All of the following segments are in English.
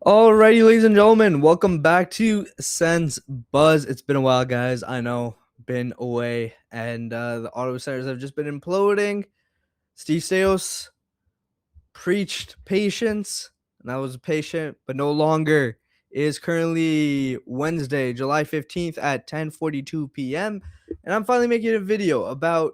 Alrighty, ladies and gentlemen, welcome back to Sens Buzz. It's been a while, guys. I know, been away, and the Ottawa Senators have just been imploding. Steve Staios preached patience, and I was patient, but no longer. It is currently Wednesday, July 15th at 10:42 p.m., and I'm finally making a video about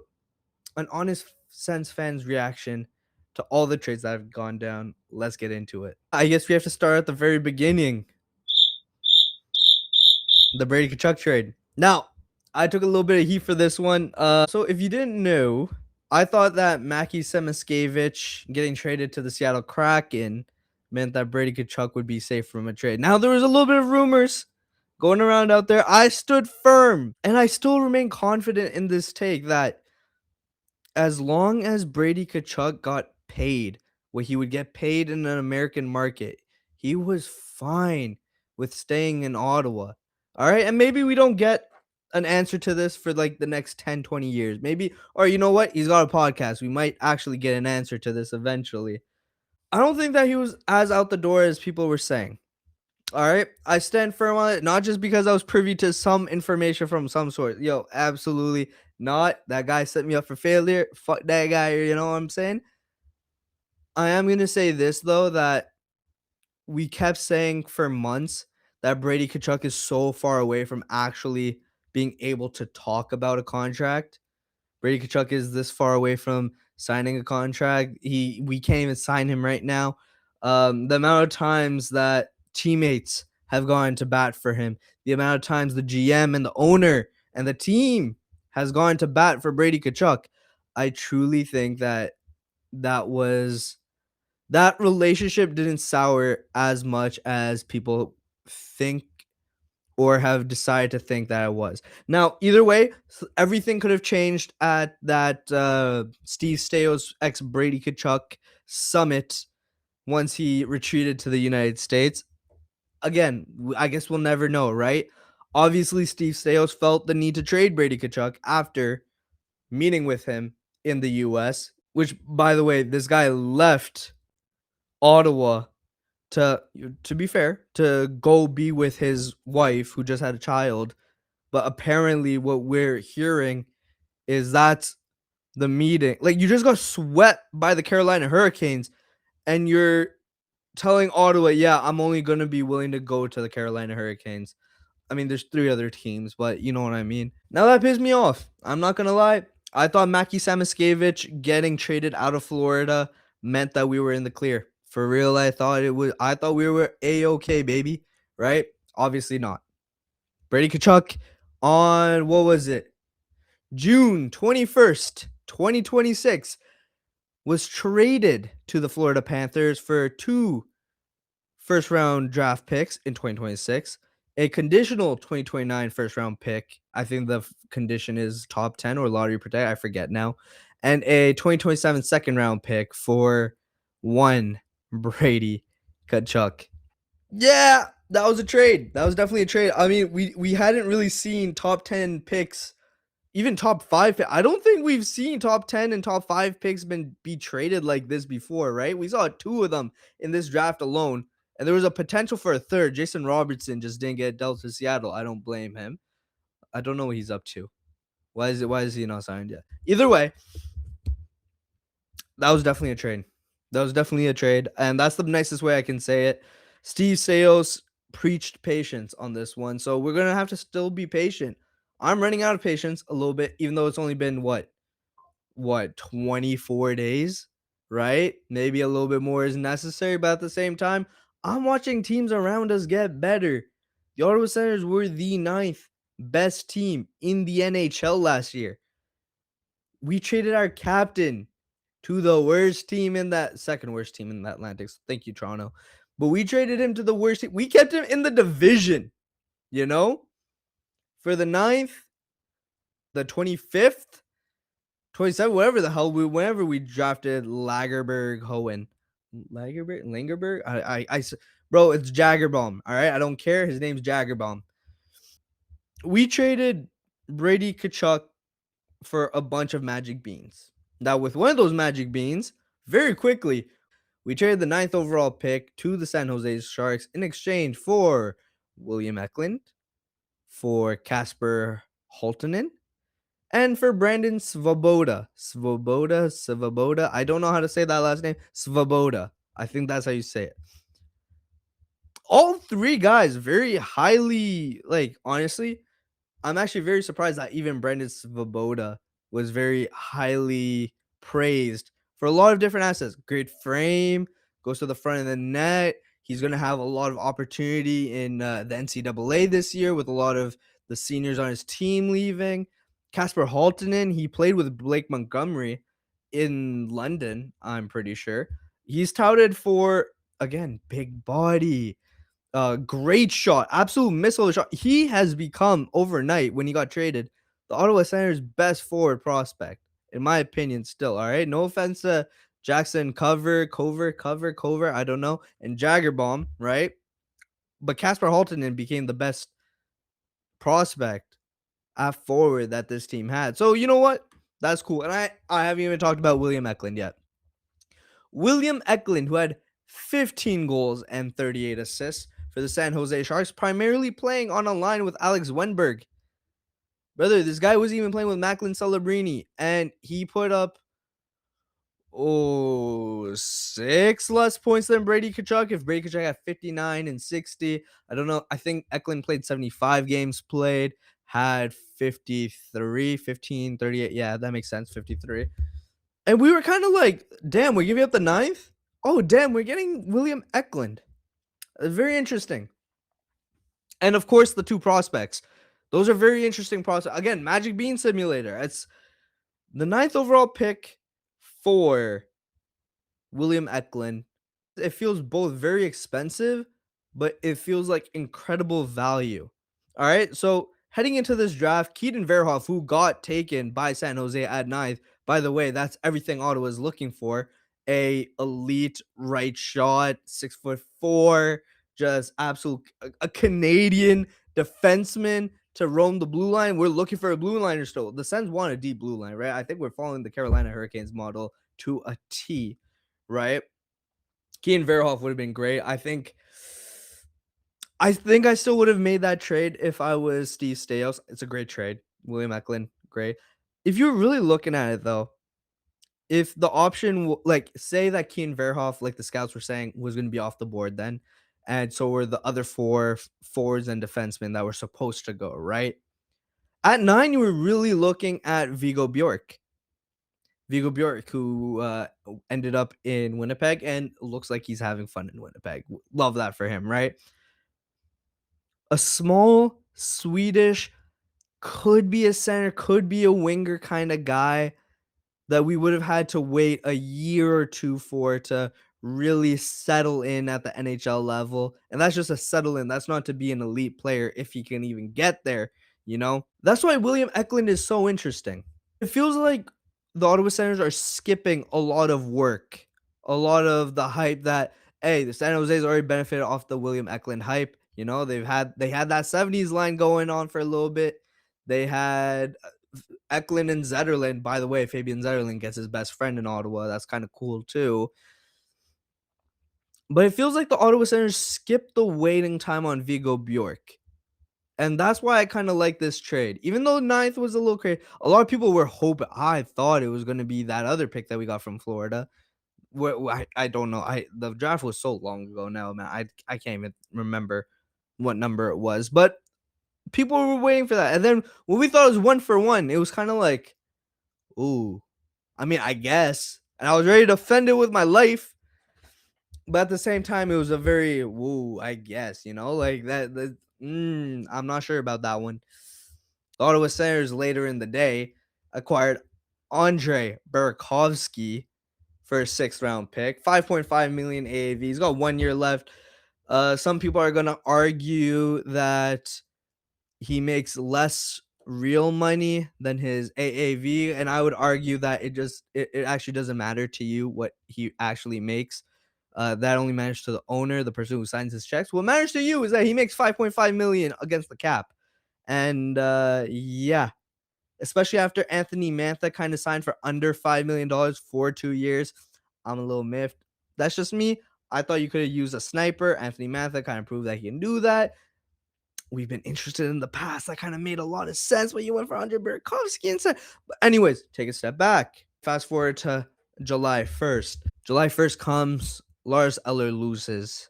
an honest Sens fan's reaction to all the trades that have gone down. Let's get into it. I guess we have to start at the very beginning. The Brady Kachuk trade. Now, I took a little bit of heat for this one. So if you didn't know, I thought that Mackie Semiskevich getting traded to the Seattle Kraken meant that Brady Kachuk would be safe from a trade. Now there was a little bit of rumors going around out there. I stood firm, and I still remain confident in this take that as long as Brady Kachuk got paid what he would get paid in an American market, he was fine with staying in Ottawa. All right. And maybe we don't get an answer to this for like the next 10, 20 years. Maybe, or you know what? He's got a podcast. We might actually get an answer to this eventually. I don't think that he was as out the door as people were saying. All right. I stand firm on it, not just because I was privy to some information from some source. Yo, absolutely not. That guy set me up for failure. Fuck that guy. You know what I'm saying? I am going to say this, though, that we kept saying for months that Brady Kachuk is so far away from actually being able to talk about a contract. Brady Kachuk is this far away from signing a contract. We can't even sign him right now. The amount of times that teammates have gone to bat for him, the amount of times the GM and the owner and the team has gone to bat for Brady Kachuk, I truly think that that was that relationship didn't sour as much as people think or have decided to think that it was. Now, either way, everything could have changed at that Steve Staios ex Brady Kachuk summit once he retreated to the United States. Again, I guess we'll never know, right? Obviously, Steve Staios felt the need to trade Brady Kachuk after meeting with him in the U.S., which, by the way, this guy left Ottawa to be fair, to go be with his wife who just had a child. But apparently what we're hearing is that's the meeting. Like, you just got swept by the Carolina Hurricanes and you're telling Ottawa, yeah, I'm only going to be willing to go to the Carolina Hurricanes. I mean, there's three other teams, but you know what I mean. Now that pissed me off. I'm not gonna lie. I thought Mackie Samiskevich getting traded out of Florida meant that we were in the clear. For real, I thought it was. I thought we were a-okay, baby. Right? Obviously not. Brady Kachuk on what was it? June 21st, 2026 was traded to the Florida Panthers for two first round draft picks in 2026, a conditional 2029 first round pick. I think the condition is top 10 or lottery protect. I forget now. And a 2027 second round pick for one Brady Kachuk. Yeah, that was a trade. That was definitely a trade. I mean, we hadn't really seen top 10 picks, even top 5. I don't think we've seen top 10 and top 5 picks be traded like this before, right? We saw two of them in this draft alone, and there was a potential for a third. Jason Robertson just didn't get dealt to Seattle. I don't blame him. I don't know what he's up to. Why is he not signed yet? Either way, that was definitely a trade. That was definitely a trade, and that's the nicest way I can say it. Steve Sales preached patience on this one, so we're gonna have to still be patient. I'm running out of patience a little bit, even though it's only been what 24 days, right? Maybe a little bit more is necessary, but at the same time, I'm watching teams around us get better. The Ottawa Senators were the ninth best team in the NHL last year. We traded our captain to the worst team in that second worst team in the Atlantic. Thank you, Toronto. But we traded him to the worst team. We kept him in the division, you know, for the ninth, the 25th, 27, whatever the hell whenever we drafted Lagerberg Hohen. Langerberg? Bro, it's Jaggerbaum. All right. I don't care. His name's Jaggerbaum. We traded Brady Kachuk for a bunch of magic beans. Now, with one of those magic beans, very quickly, We traded the ninth overall pick to the San Jose Sharks in exchange for William Eklund, for Kasper Holtonen, and for Brandon Svoboda. Svoboda. I don't know how to say that last name. Svoboda. I think that's how you say it. All three guys very highly, like, honestly, I'm actually very surprised that even Brandon Svoboda was very highly praised for a lot of different assets. Great frame, goes to the front of the net. He's going to have a lot of opportunity in the NCAA this year with a lot of the seniors on his team leaving. Kasper Haltonen, he played with Blake Montgomery in London, I'm pretty sure. He's touted for, again, big body, great shot, absolute missile shot. He has become overnight when he got traded the Ottawa Senators' best forward prospect, in my opinion. Still, all right. No offense to Jackson Cover. I don't know, and Jaggerbomb, right? But Kasper Haltonen became the best prospect at forward that this team had. So you know what? That's cool. And I haven't even talked about William Eklund yet. William Eklund, who had 15 goals and 38 assists for the San Jose Sharks, primarily playing on a line with Alex Wenberg. Brother, this guy was even playing with Macklin Celebrini, and he put up 6 less points than Brady Tkachuk. If Brady Tkachuk had 59 and 60, I don't know. I think Eklund played 75 games played, had 53, 15, 38. Yeah, that makes sense. 53. And we were kind of like, damn, we're giving up the ninth? Oh, damn, we're getting William Eklund. Very interesting. And of course, the two prospects. Those are very interesting prospects. Again, Magic Bean Simulator. It's the ninth overall pick for William Eklund. It feels both very expensive, but it feels like incredible value. All right. So heading into this draft, Keaton Verhoff, who got taken by San Jose at ninth, by the way, that's everything Ottawa is looking for. A elite right shot, 6'4", just absolute a Canadian defenseman to roam the blue line. We're looking for a blue liner still. The Sens want a deep blue line, right? I think we're following the Carolina Hurricanes model to a T, right? Keaton Verhoff would have been great. I still would have made that trade if I was Steve Staios. It's a great trade. William Eklund, great. If you're really looking at it though, if the option like say that Keaton Verhoff, like the scouts were saying, was going to be off the board then, and so were the other four forwards and defensemen that were supposed to go, right? At 9, you were really looking at Vigo Bjork. Vigo Bjork, who ended up in Winnipeg and looks like he's having fun in Winnipeg. Love that for him, right? A small Swedish, could be a center, could be a winger kind of guy that we would have had to wait a year or two for to really settle in at the NHL level. And that's just a settle in. That's not to be an elite player if he can even get there, you know? That's why William Eklund is so interesting. It feels like the Ottawa Senators are skipping a lot of work, a lot of the hype that, hey, the San Jose's already benefited off the William Eklund hype. You know, they had that 70s line going on for a little bit. They had Eklund and Zetterlund. By the way, Fabian Zetterlund gets his best friend in Ottawa. That's kind of cool too. But it feels like the Ottawa Senators skipped the waiting time on Vigo Bjork. And that's why I kind of like this trade. Even though ninth was a little crazy, a lot of people were hoping. I thought it was going to be that other pick that we got from Florida. I don't know. The draft was so long ago now, man. I can't even remember what number it was. But people were waiting for that. And then when we thought it was 1-for-1, it was kind of like, ooh. I mean, I guess. And I was ready to defend it with my life. But at the same time, it was a very woo, I guess, like that. I'm not sure about that one. The Ottawa Senators later in the day acquired Andre Burakovsky for a 6th-round pick, 5.5 million AAV. He's got 1 year left. Some people are gonna argue that he makes less real money than his AAV, and I would argue that it actually doesn't matter to you what he actually makes. That only matters to the owner, the person who signs his checks. What matters to you is that he makes 5.5 million against the cap. And yeah, especially after Anthony Mantha kind of signed for under $5 million for 2 years. I'm a little miffed. That's just me. I thought you could have used a sniper. Anthony Mantha kind of proved that he can do that. We've been interested in the past. That kind of made a lot of sense when you went for Andre Burakovsky and said, but anyways, take a step back. Fast forward to July 1st. July 1st comes, Lars Eller loses,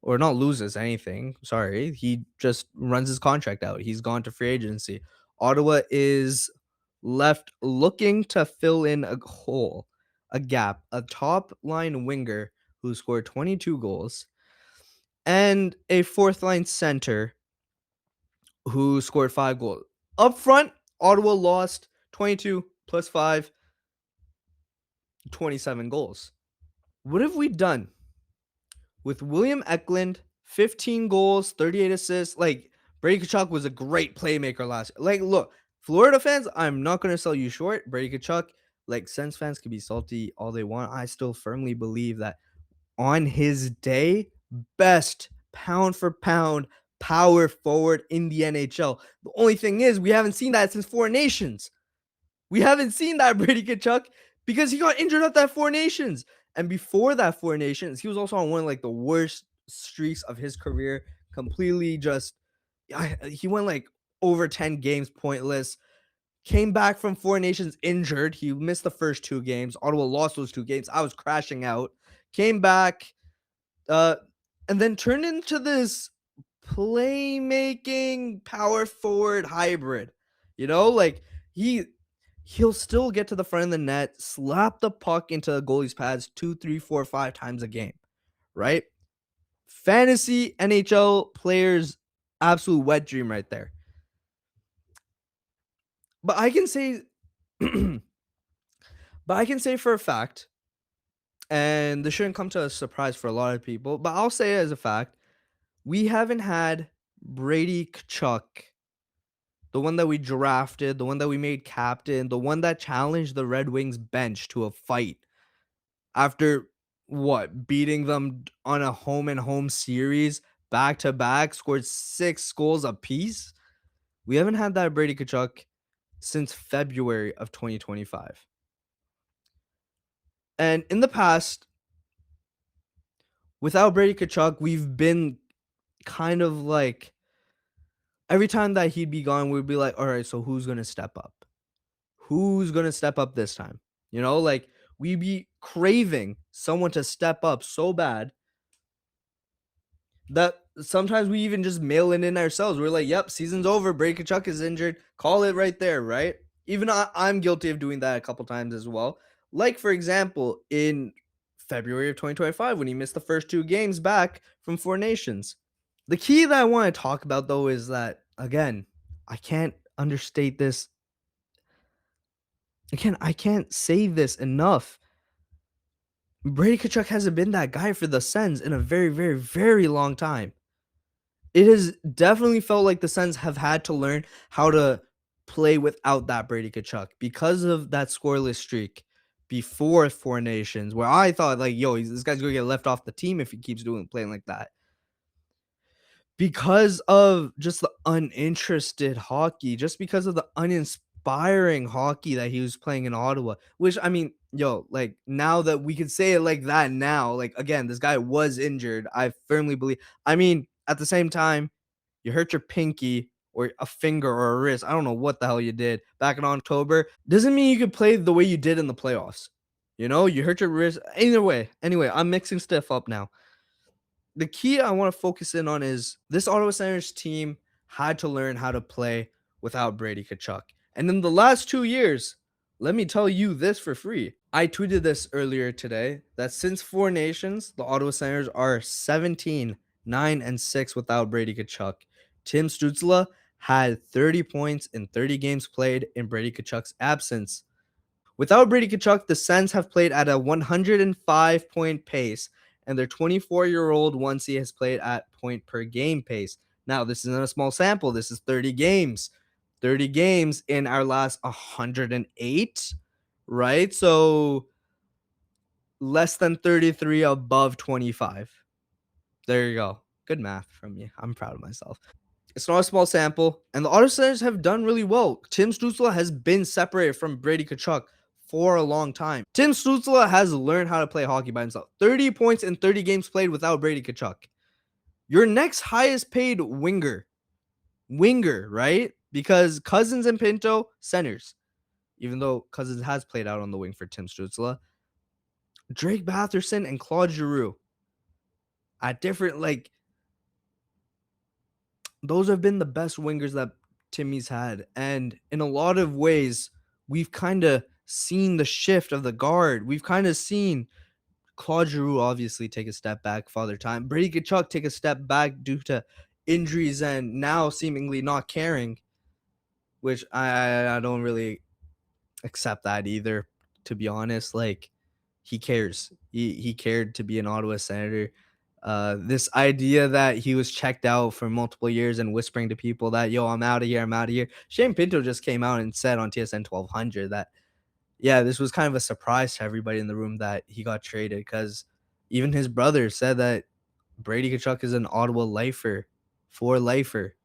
or not loses anything. Sorry. He just runs his contract out. He's gone to free agency. Ottawa is left looking to fill in a hole, a gap, a top line winger who scored 22 goals, and a fourth line center who scored 5 goals. Up front, Ottawa lost 22 plus 5, 27 goals. What have we done with William Eklund, 15 goals, 38 assists? Like, Brady Tkachuk was a great playmaker last year. Like, look, Florida fans, I'm not going to sell you short. Brady Tkachuk, like, Sens fans can be salty all they want. I still firmly believe that on his day, best pound for pound power forward in the NHL. The only thing is, we haven't seen that since Four Nations. We haven't seen that Brady Tkachuk because he got injured at that Four Nations. And before that Four Nations, he was also on one of like the worst streaks of his career. Completely just, he went like over 10 games pointless. Came back from Four Nations injured. He missed the first 2 games. Ottawa lost those 2 games. I was crashing out. Came back, uh, and then turned into this playmaking power forward hybrid. You know, like he'll still get to the front of the net, slap the puck into the goalie's pads 2, 3, 4, 5 times a game, right? Fantasy NHL players, absolute wet dream right there. But I can say, but I can say for a fact, and this shouldn't come to a surprise for a lot of people, but I'll say it as a fact, we haven't had Brady Tkachuk, the one that we drafted, the one that we made captain, the one that challenged the Red Wings bench to a fight after what, beating them on a home and home series back to back, scored 6 goals apiece. We haven't had that Brady Tkachuk since February of 2025. And in the past, without Brady Tkachuk, we've been kind of like, every time that he'd be gone, we'd be like, all right, so who's going to step up? Who's going to step up this time? You know, like we'd be craving someone to step up so bad that sometimes we even just mail it in ourselves. We're like, yep, season's over. Brady Tkachuk is injured. Call it right there, right? Even I'm guilty of doing that a couple times as well. Like, for example, in February of 2025, when he missed the first 2 games back from Four Nations. The key that I want to talk about, though, is that, again, I can't understate this. Again, I can't say this enough. Brady Tkachuk hasn't been that guy for the Sens in a very, very, very long time. It has definitely felt like the Sens have had to learn how to play without that Brady Tkachuk because of that scoreless streak before Four Nations, where I thought, like, yo, this guy's going to get left off the team if he keeps playing like that. Because of just the uninterested hockey, just because of the uninspiring hockey that he was playing in Ottawa, which, I mean, yo, like, now that we could say it like that now, like, again, this guy was injured. I firmly believe. I mean, at the same time, you hurt your pinky or a finger or a wrist. I don't know what the hell you did back in October. Doesn't mean you could play the way you did in the playoffs. You know, you hurt your wrist. Either way. Anyway, I'm mixing stuff up now. The key I want to focus in on is this Ottawa Senators team had to learn how to play without Brady Tkachuk. And in the last 2 years, let me tell you this for free. I tweeted this earlier today that since Four Nations, the Ottawa Senators are 17, 9, and 6 without Brady Tkachuk. Tim Stützle had 30 points in 30 games played in Brady Tkachuk's absence. Without Brady Tkachuk, the Sens have played at a 105-point pace, and their 24-year-old 1C has played at point per game pace. Now, this isn't a small sample. This is 30 games. 30 games in our last 108, right? So less than 33 above 25. There you go. Good math from me. I'm proud of myself. It's not a small sample, and the Ottawa Senators have done really well. Tim Stützle has been separated from Brady Tkachuk for a long time. Tim Stützle has learned how to play hockey by himself. 30 points in 30 games played without Brady Tkachuk. Your next highest paid winger, right? Because Cousins and Pinto, centers. Even though Cousins has played out on the wing for Tim Stützle. Drake Batherson and Claude Giroux at different, those have been the best wingers that Timmy's had. And in a lot of ways, we've kind of seen the shift of the guard. We've kind of seen Claude Giroux obviously take a step back, Father Time. Brady Tkachuk take a step back due to injuries and now seemingly not caring, which I don't really accept that either, to be honest. He cares. He cared to be an Ottawa Senator. This idea that he was checked out for multiple years and whispering to people that, yo, I'm out of here, I'm out of here. Shane Pinto just came out and said on TSN 1200 that, yeah, this was kind of a surprise to everybody in the room that he got traded, because even his brother said that Brady Tkachuk is an Ottawa lifer, for lifer.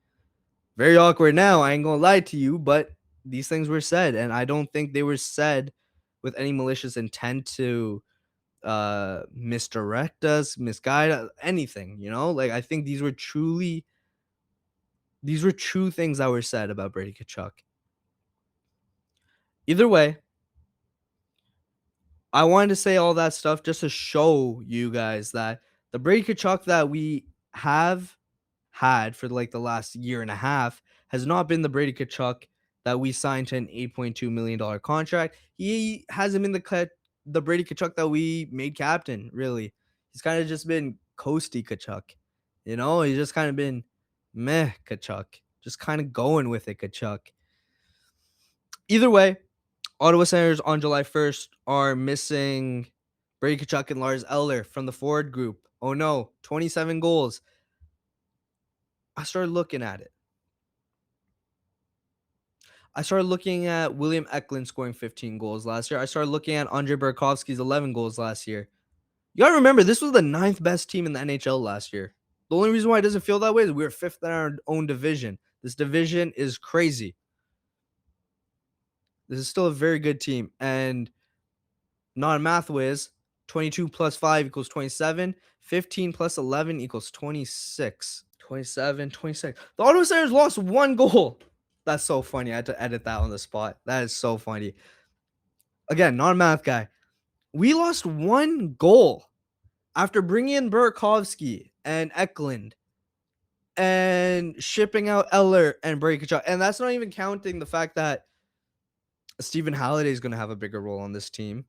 Very awkward now, I ain't gonna lie to you, but these things were said, and I don't think they were said with any malicious intent to misdirect us, misguide us, anything, I think these were true things that were said about Brady Tkachuk. Either way, I wanted to say all that stuff just to show you guys that the Brady Tkachuk that we have had for the last year and a half has not been the Brady Tkachuk that we signed to an $8.2 million contract. He hasn't been the Brady Tkachuk that we made captain, really. He's kind of just been coasty Tkachuk. He's just kind of been meh Tkachuk. Just kind of going with it Tkachuk. Either way, Ottawa Senators on July 1st are missing Brady Tkachuk and Lars Eller from the forward group. Oh no, 27 goals. I started looking at it. I started looking at William Eklund scoring 15 goals last year. I started looking at Andrei Burakovsky's 11 goals last year. You got to remember, this was the 9th best team in the NHL last year. The only reason why it doesn't feel that way is we were 5th in our own division. This division is crazy. This is still a very good team. And not a math whiz, 22 plus 5 equals 27. 15 plus 11 equals 26. 27, 26. The Ottawa Senators lost 1 goal. That's so funny. I had to edit that on the spot. That is so funny. Again, not a math guy. We lost 1 goal after bringing in Burakovsky and Eklund and shipping out Eller and Brady Tkachuk. And that's not even counting the fact that Stephen Halliday is going to have a bigger role on this team.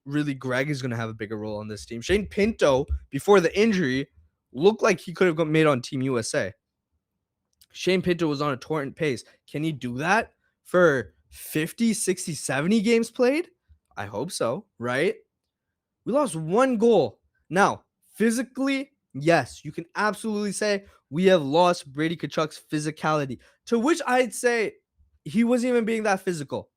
Really, Greg is going to have a bigger role on this team. Shane Pinto, before the injury, looked like he could have got made on Team USA. Shane Pinto was on a torrent pace. Can he do that for 50, 60, 70 games played? I hope so, right? We lost 1 goal. Now, physically, yes, you can absolutely say we have lost Brady Tkachuk's physicality, to which I'd say he wasn't even being that physical.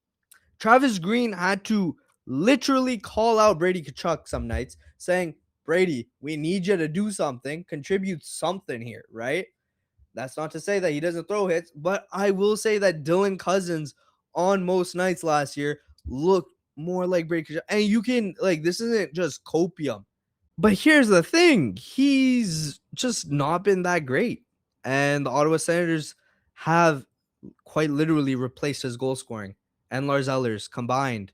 Travis Green had to literally call out Brady Tkachuk some nights saying, Brady, we need you to do something, contribute something here, right? That's not to say that he doesn't throw hits, but I will say that Dylan Cousins on most nights last year looked more like Brady Tkachuk. And you can, this isn't just copium. But here's the thing. He's just not been that great. And the Ottawa Senators have quite literally replaced his goal scoring and Lars Eller's combined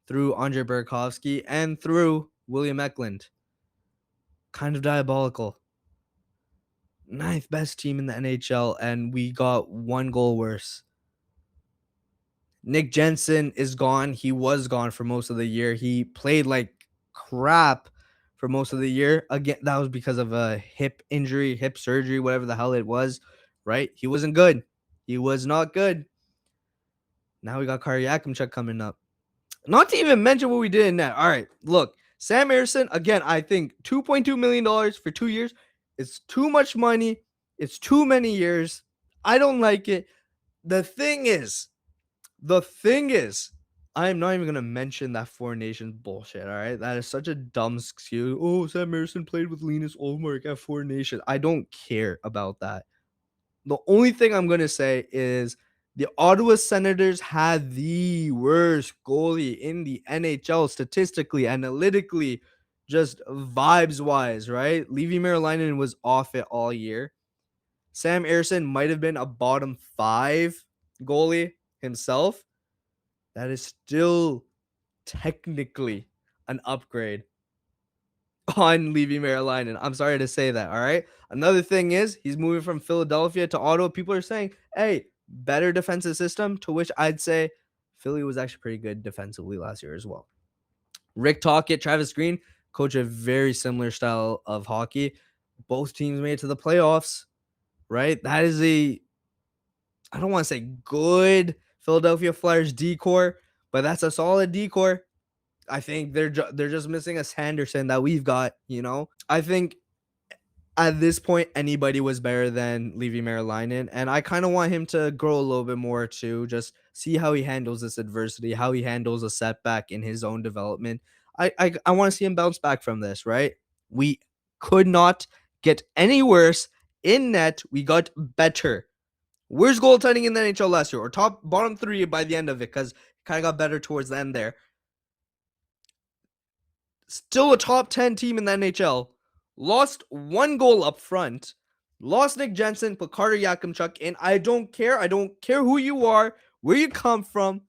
through Andrei Burakovsky and through William Eklund. Kind of diabolical. 9th best team in the NHL, and we got 1 goal worse. Nick Jensen is gone. He was gone for most of the year. He played like crap for most of the year. Again, that was because of a hip injury, hip surgery, whatever the hell it was, right? He wasn't good. He was not good. Now we got Kari Yakimchuk coming up. Not to even mention what we did in net. All right, look. Sam Ersson, again, I think $2.2 million for 2 years. It's too much money. It's too many years. I don't like it. The thing is, I am not even going to mention that Four Nations bullshit, all right? That is such a dumb excuse. Oh, Sam Ersson played with Linus Ullmark at Four Nations. I don't care about that. The only thing I'm going to say is The Ottawa Senators had the worst goalie in the NHL statistically, analytically, just vibes wise, right? Levi Merlainen was off it all year. Sam Ersson might have been a bottom 5 goalie himself. That is still technically an upgrade on Levi Merlainen. I'm sorry to say that, all right? Another thing is he's moving from Philadelphia to Ottawa. People are saying, hey, better defensive system, to which I'd say Philly was actually pretty good defensively last year as well. Rick Tocchet, Travis Green, coach a very similar style of hockey. Both teams made it to the playoffs, right? That is I don't want to say good Philadelphia Flyers decor, but that's a solid decor. I think they're just missing a Sanderson that we've got, you know? I think at this point anybody was better than Levi Merlainen, and I kind of want him to grow a little bit more too, just see how he handles this adversity, how he handles a setback in his own development. I want to see him bounce back from this, right? We could not get any worse in net. We got better. Where's goaltending in the NHL last year? Or bottom 3 by the end of it, because it kind of got better towards the end there. Still a top 10 team in the NHL. Lost 1 goal up front. Lost Nick Jensen, put Carter Yakimchuk in. I don't care. I don't care who you are, where you come from.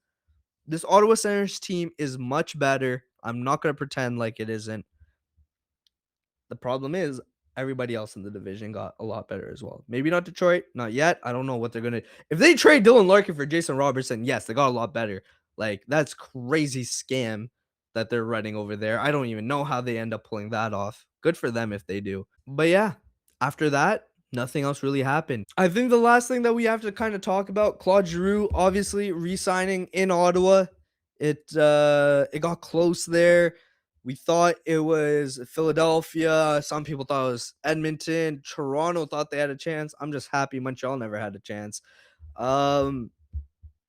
This Ottawa Senators team is much better. I'm not going to pretend like it isn't. The problem is everybody else in the division got a lot better as well. Maybe not Detroit, not yet. I don't know what they're going to. If they trade Dylan Larkin for Jason Robertson, yes, they got a lot better. Like, that's crazy scam that they're running over there. I don't even know how they end up pulling that off. Good for them if they do. But yeah, after that, nothing else really happened. I think the last thing that we have to kind of talk about, Claude Giroux obviously re-signing in Ottawa. It got close there. We thought it was Philadelphia. Some people thought it was Edmonton. Toronto thought they had a chance. I'm just happy Montreal never had a chance.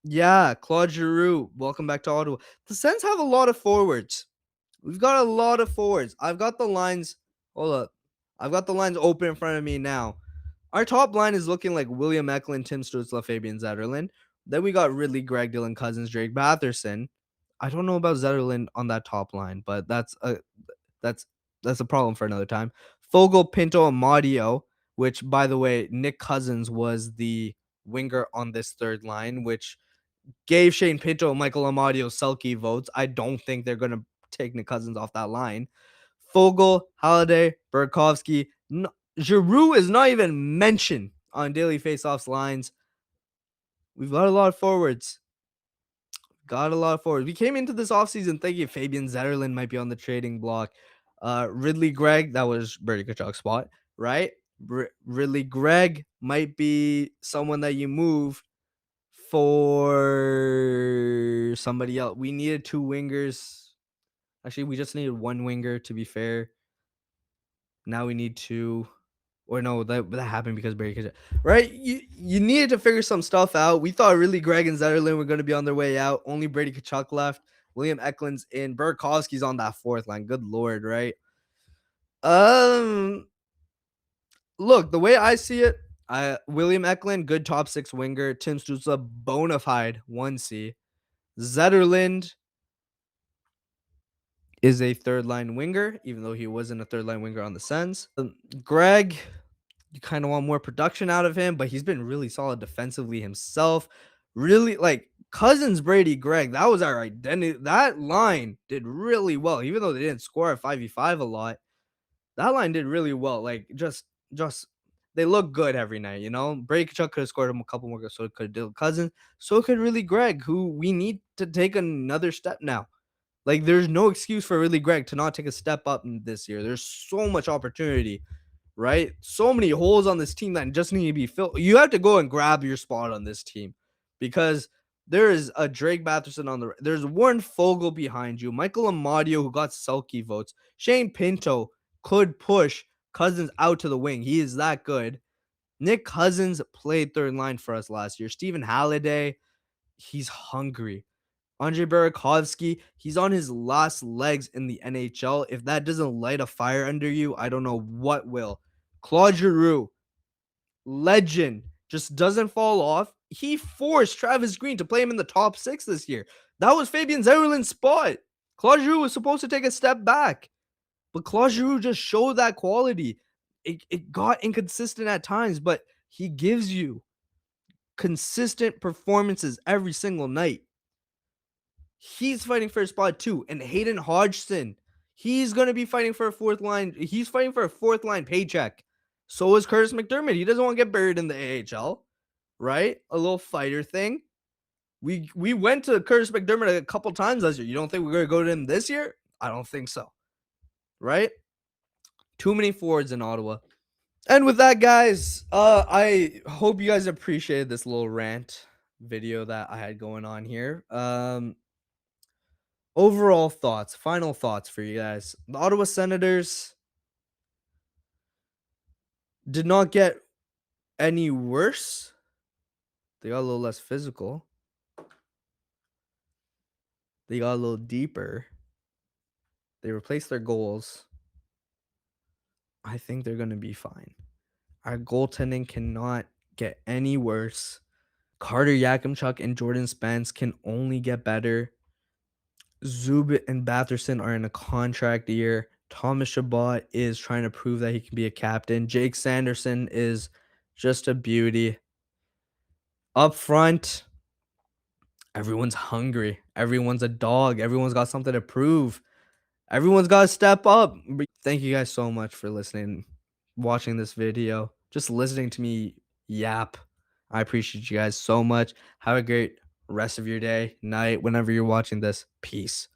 Yeah, Claude Giroux, welcome back to Ottawa. The Sens have a lot of forwards. We've got a lot of forwards. I've got the lines. Hold up. I've got the lines open in front of me now. Our top line is looking like William Eklund, Tim Stützle, Fabian Zetterlund. Then we got Ridley, Greg, Dylan Cousins, Drake Batherson. I don't know about Zetterlund on that top line, but that's a problem for another time. Fogle, Pinto, Amadio, which, by the way, Nick Cousins was the winger on this third line, which gave Shane Pinto and Michael Amadio Selke votes. I don't think they're going to take Nick Cousins off that line. Fogle, Halliday, Burakovsky. Giroux is not even mentioned on daily faceoffs lines. We've got a lot of forwards. We came into this offseason thinking Fabian Zetterlund might be on the trading block. Ridley Gregg, that was Brady Tkachuk's spot, right? Ridley Gregg might be someone that you move for somebody else. We needed 2 wingers. Actually, we just needed 1 winger, to be fair. Now we need 2. Or no, that happened because Brady Tkachuk, right? You needed to figure some stuff out. We thought really Greg and Zetterlund were going to be on their way out. Only Brady Tkachuk left. William Eklund's in. Burakovsky's on that 4th line. Good lord, right? Look, the way I see it, William Eklund, good top 6 winger. Tim Stützle, bona fide 1C. Zetterlund is a 3rd line winger, even though he wasn't a 3rd line winger on the Sens. Greg, you kind of want more production out of him, but he's been really solid defensively himself. Really, like Cousins, Brady, Greg, that was our identity. That line did really well, even though they didn't score at 5v5 a lot. That line did really well. Like just they look good every night, you know. Brady Tkachuk could have scored him a couple more goals, so could Dylan Cousins, so could really Greg, who we need to take another step now. Like, there's no excuse for really Greg to not take a step up this year. There's so much opportunity, right? So many holes on this team that just need to be filled. You have to go and grab your spot on this team because there is a Drake Batherson on the right. There's Warren Fogle behind you. Michael Amadio, who got Selke votes. Shane Pinto could push Cousins out to the wing. He is that good. Nick Cousins played 3rd line for us last year. Stephen Halliday, he's hungry. Andre Burakovsky, he's on his last legs in the NHL. If that doesn't light a fire under you, I don't know what will. Claude Giroux, legend, just doesn't fall off. he forced Travis Green to play him in the top 6 this year. That was Fabian Zerlin's spot. Claude Giroux was supposed to take a step back, but Claude Giroux just showed that quality. It got inconsistent at times, but he gives you consistent performances every single night. He's fighting for a spot too. And Hayden Hodgson, he's going to be fighting for a fourth line. He's fighting for a fourth line paycheck. So is Curtis McDermott. He doesn't want to get buried in the AHL, right? A little fighter thing. We went to Curtis McDermott a couple times last year. You don't think we're going to go to him this year? I don't think so. Right? Too many forwards in Ottawa. And with that, guys, I hope you guys appreciated this little rant video that I had going on here. Overall thoughts, final thoughts for you guys. The Ottawa Senators did not get any worse. They got a little less physical. They got a little deeper. They replaced their goals. I think they're going to be fine. Our goaltending cannot get any worse. Carter Yakimchuk and Jordan Spence can only get better. Zub and Batherson are in a contract year. Thomas Chabot is trying to prove that he can be a captain. Jake Sanderson is just a beauty. Up front, everyone's hungry. Everyone's a dog. Everyone's got something to prove. Everyone's got to step up. Thank you guys so much for listening, watching this video, just listening to me yap. I appreciate you guys so much. Have a great rest of your day, night, whenever you're watching this. Peace.